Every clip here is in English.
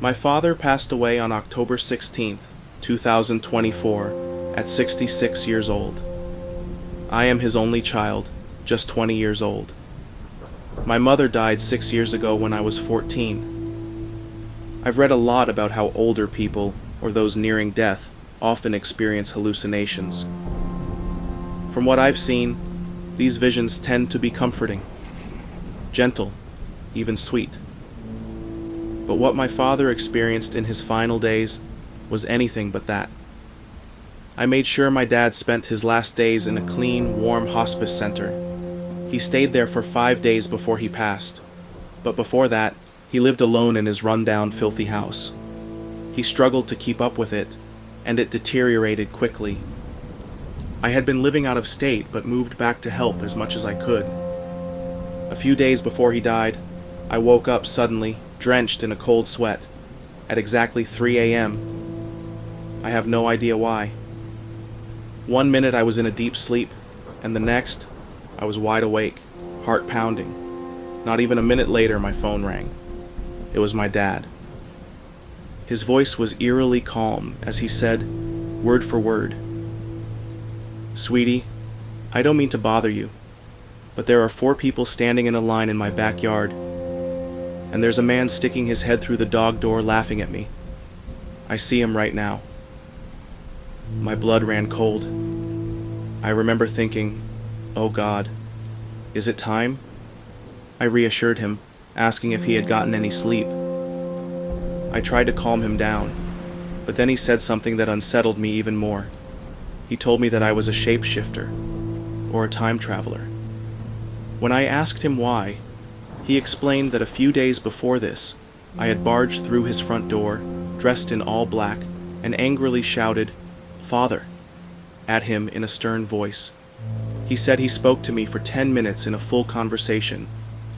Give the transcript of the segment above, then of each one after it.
My father passed away on October 16th, 2024, at 66 years old. I am his only child, just 20 years old. My mother died 6 years ago when I was 14. I've read a lot about how older people, or those nearing death, often experience hallucinations. From what I've seen, these visions tend to be comforting, gentle, even sweet. But what my father experienced in his final days was anything but that. I made sure my dad spent his last days in a clean, warm hospice center. He stayed there for 5 days before he passed, but before that, he lived alone in his run-down, filthy house. He struggled to keep up with it, and it deteriorated quickly. I had been living out of state, but moved back to help as much as I could. A few days before he died, I woke up suddenly, drenched in a cold sweat, at exactly 3 a.m. I have no idea why. 1 minute I was in a deep sleep, and the next, I was wide awake, heart pounding. Not even a minute later, my phone rang. It was my dad. His voice was eerily calm as he said, word for word, "Sweetie, I don't mean to bother you, but there are 4 people standing in a line in my backyard, and there's a man sticking his head through the dog door laughing at me. I see him right now." My blood ran cold. I remember thinking, oh God, is it time? I reassured him, asking if he had gotten any sleep. I tried to calm him down, but then he said something that unsettled me even more. He told me that I was a shapeshifter, or a time traveler. When I asked him why, he explained that a few days before this, I had barged through his front door, dressed in all black, and angrily shouted, "Father," at him in a stern voice. He said he spoke to me for 10 minutes in a full conversation,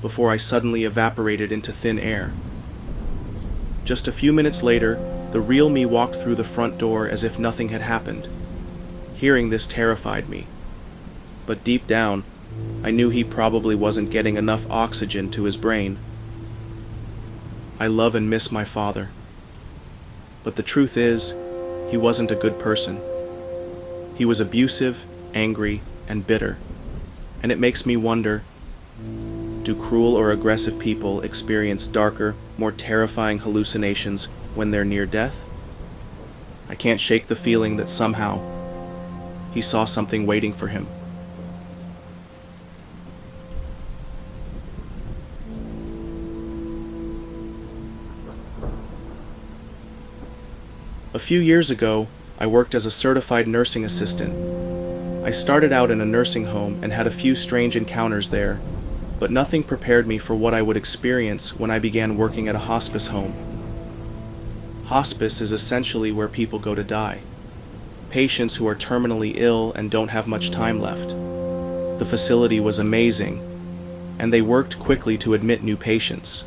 before I suddenly evaporated into thin air. Just a few minutes later, the real me walked through the front door as if nothing had happened. Hearing this terrified me. But deep down, I knew he probably wasn't getting enough oxygen to his brain. I love and miss my father. But the truth is, he wasn't a good person. He was abusive, angry, and bitter. And it makes me wonder, do cruel or aggressive people experience darker, more terrifying hallucinations when they're near death? I can't shake the feeling that somehow he saw something waiting for him. A few years ago, I worked as a certified nursing assistant. I started out in a nursing home and had a few strange encounters there, but nothing prepared me for what I would experience when I began working at a hospice home. Hospice is essentially where people go to die. Patients who are terminally ill and don't have much time left. The facility was amazing, and they worked quickly to admit new patients.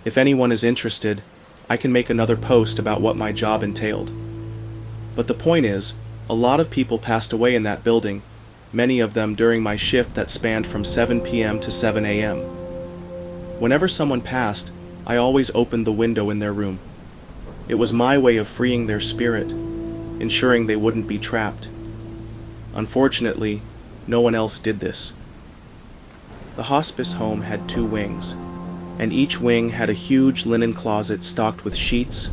If anyone is interested, I can make another post about what my job entailed. But the point is, a lot of people passed away in that building, many of them during my shift that spanned from 7 p.m. to 7 a.m. Whenever someone passed, I always opened the window in their room. It was my way of freeing their spirit, ensuring they wouldn't be trapped. Unfortunately, no one else did this. The hospice home had 2 wings, and each wing had a huge linen closet stocked with sheets,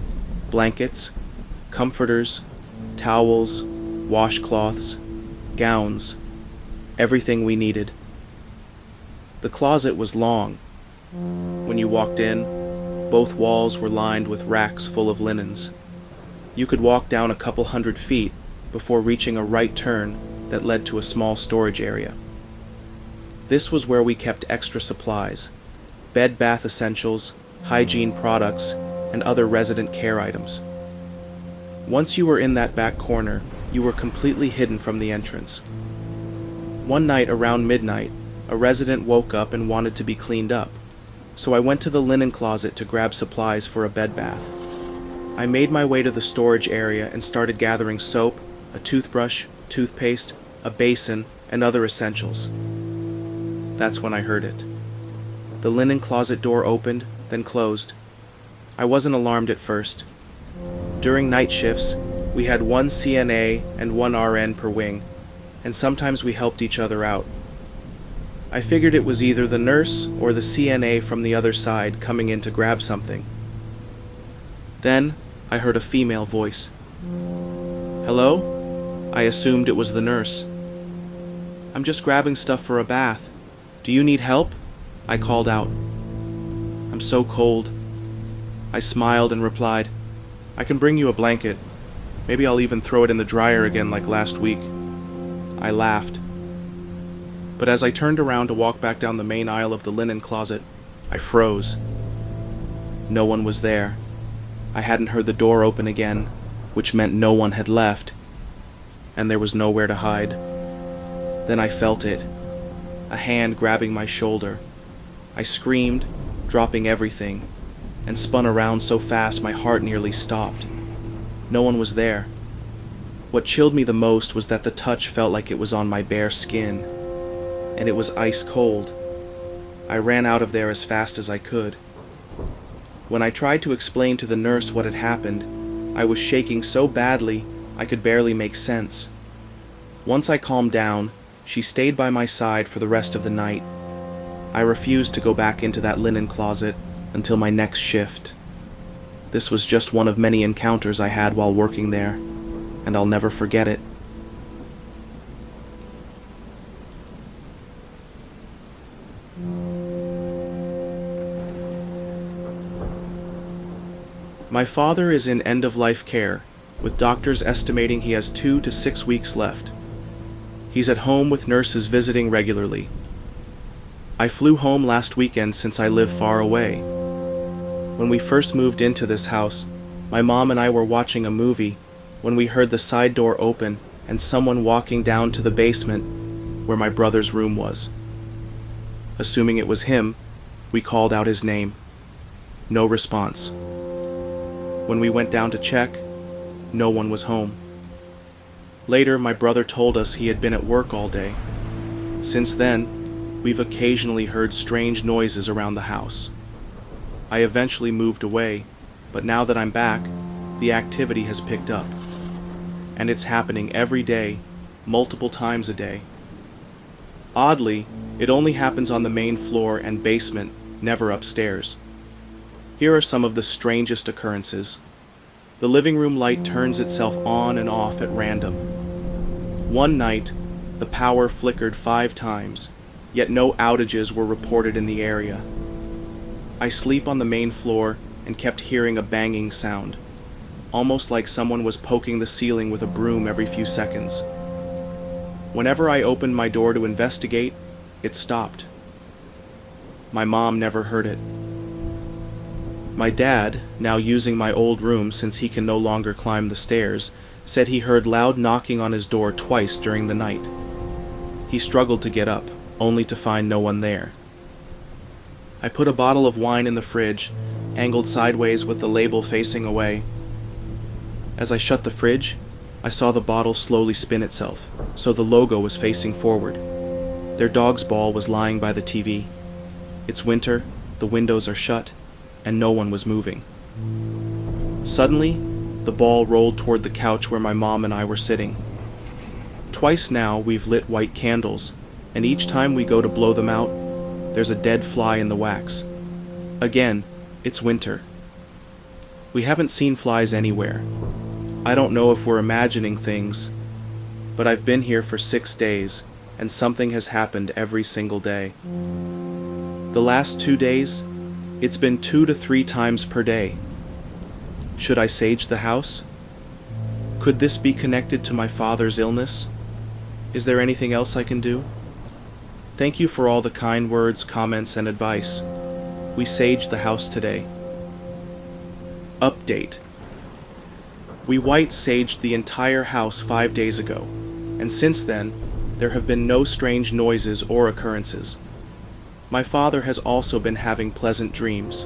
blankets, comforters, towels, washcloths, gowns, everything we needed. The closet was long. When you walked in, both walls were lined with racks full of linens. You could walk down a couple 100 feet before reaching a right turn that led to a small storage area. This was where we kept extra supplies, bed bath essentials, hygiene products, and other resident care items. Once you were in that back corner, you were completely hidden from the entrance. One night around midnight, a resident woke up and wanted to be cleaned up, so I went to the linen closet to grab supplies for a bed bath. I made my way to the storage area and started gathering soap, a toothbrush, toothpaste, a basin, and other essentials. That's when I heard it. The linen closet door opened, then closed. I wasn't alarmed at first. During night shifts, we had one CNA and one RN per wing, and sometimes we helped each other out. I figured it was either the nurse or the CNA from the other side coming in to grab something. Then, I heard a female voice. "Hello?" I assumed it was the nurse. "I'm just grabbing stuff for a bath. Do you need help?" I called out. "I'm so cold." I smiled and replied, "I can bring you a blanket. Maybe I'll even throw it in the dryer again like last week." I laughed. But as I turned around to walk back down the main aisle of the linen closet, I froze. No one was there. I hadn't heard the door open again, which meant no one had left, and there was nowhere to hide. Then I felt it, a hand grabbing my shoulder. I screamed, dropping everything, and spun around so fast my heart nearly stopped. No one was there. What chilled me the most was that the touch felt like it was on my bare skin, and it was ice cold. I ran out of there as fast as I could. When I tried to explain to the nurse what had happened, I was shaking so badly I could barely make sense. Once I calmed down, she stayed by my side for the rest of the night. I refused to go back into that linen closet until my next shift. This was just one of many encounters I had while working there, and I'll never forget it. My father is in end-of-life care, with doctors estimating he has 2 to 6 weeks left. He's at home with nurses visiting regularly. I flew home last weekend since I live far away. When we first moved into this house, my mom and I were watching a movie when we heard the side door open and someone walking down to the basement where my brother's room was. Assuming it was him, we called out his name. No response. When we went down to check, no one was home. Later, my brother told us he had been at work all day. Since then, we've occasionally heard strange noises around the house. I eventually moved away, but now that I'm back, the activity has picked up. And it's happening every day, multiple times a day. Oddly, it only happens on the main floor and basement, never upstairs. Here are some of the strangest occurrences. The living room light turns itself on and off at random. One night, the power flickered 5 times, yet no outages were reported in the area. I sleep on the main floor and kept hearing a banging sound, almost like someone was poking the ceiling with a broom every few seconds. Whenever I opened my door to investigate, it stopped. My mom never heard it. My dad, now using my old room since he can no longer climb the stairs, said he heard loud knocking on his door twice during the night. He struggled to get up, only to find no one there. I put a bottle of wine in the fridge, angled sideways with the label facing away. As I shut the fridge, I saw the bottle slowly spin itself, so the logo was facing forward. Their dog's ball was lying by the TV. It's winter, the windows are shut, and no one was moving. Suddenly, the ball rolled toward the couch where my mom and I were sitting. Twice now we've lit white candles, and each time we go to blow them out, there's a dead fly in the wax. Again, it's winter. We haven't seen flies anywhere. I don't know if we're imagining things, but I've been here for 6 days, and something has happened every single day. The last 2 days, it's been 2 to 3 times per day. Should I sage the house? Could this be connected to my father's illness? Is there anything else I can do? Thank you for all the kind words, comments, and advice. We saged the house today. Update. We white saged the entire house 5 days ago, and since then, there have been no strange noises or occurrences. My father has also been having pleasant dreams.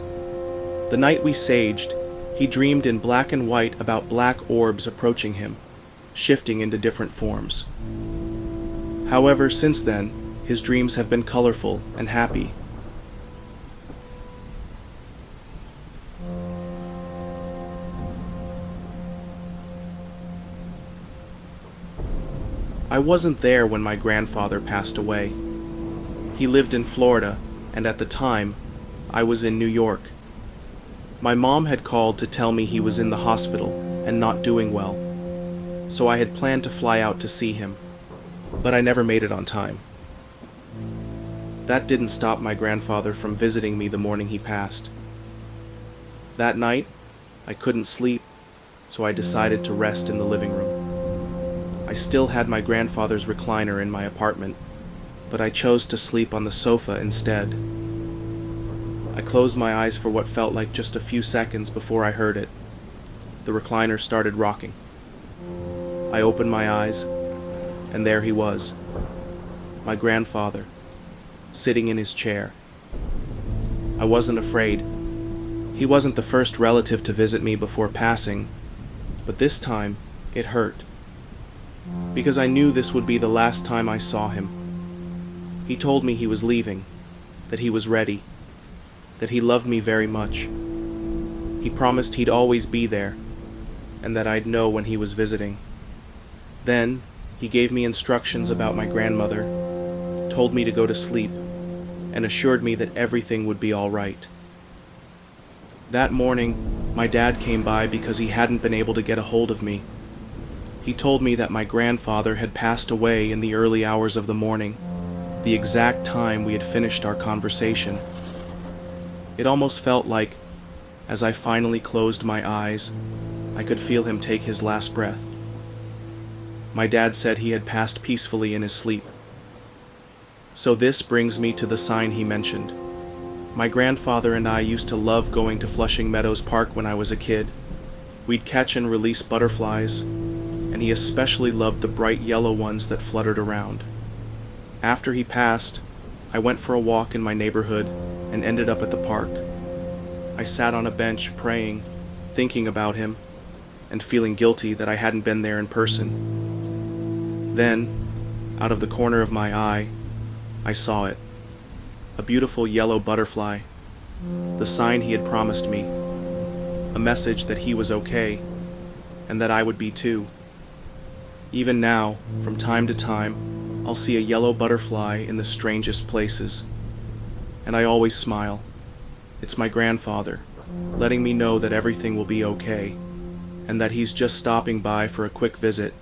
The night we saged, he dreamed in black and white about black orbs approaching him, shifting into different forms. However, since then, his dreams have been colorful and happy. I wasn't there when my grandfather passed away. He lived in Florida, and at the time, I was in New York. My mom had called to tell me he was in the hospital and not doing well, so I had planned to fly out to see him, but I never made it on time. That didn't stop my grandfather from visiting me the morning he passed. That night, I couldn't sleep, so I decided to rest in the living room. I still had my grandfather's recliner in my apartment, but I chose to sleep on the sofa instead. I closed my eyes for what felt like just a few seconds before I heard it. The recliner started rocking. I opened my eyes, and there he was, my grandfather, sitting in his chair. I wasn't afraid. He wasn't the first relative to visit me before passing, but this time it hurt, because I knew this would be the last time I saw him. He told me he was leaving, that he was ready, that he loved me very much. He promised he'd always be there, and that I'd know when he was visiting. Then, he gave me instructions about my grandmother, told me to go to sleep, and assured me that everything would be all right. That morning, my dad came by because he hadn't been able to get a hold of me. He told me that my grandfather had passed away in the early hours of the morning, the exact time we had finished our conversation. It almost felt like, as I finally closed my eyes, I could feel him take his last breath. My dad said he had passed peacefully in his sleep. So this brings me to the sign he mentioned. My grandfather and I used to love going to Flushing Meadows Park when I was a kid. We'd catch and release butterflies, and he especially loved the bright yellow ones that fluttered around. After he passed, I went for a walk in my neighborhood and ended up at the park. I sat on a bench praying, thinking about him, and feeling guilty that I hadn't been there in person. Then, out of the corner of my eye, I saw it. A beautiful yellow butterfly, the sign he had promised me, a message that he was okay, and that I would be too. Even now, from time to time, I'll see a yellow butterfly in the strangest places, and I always smile. It's my grandfather, letting me know that everything will be okay, and that he's just stopping by for a quick visit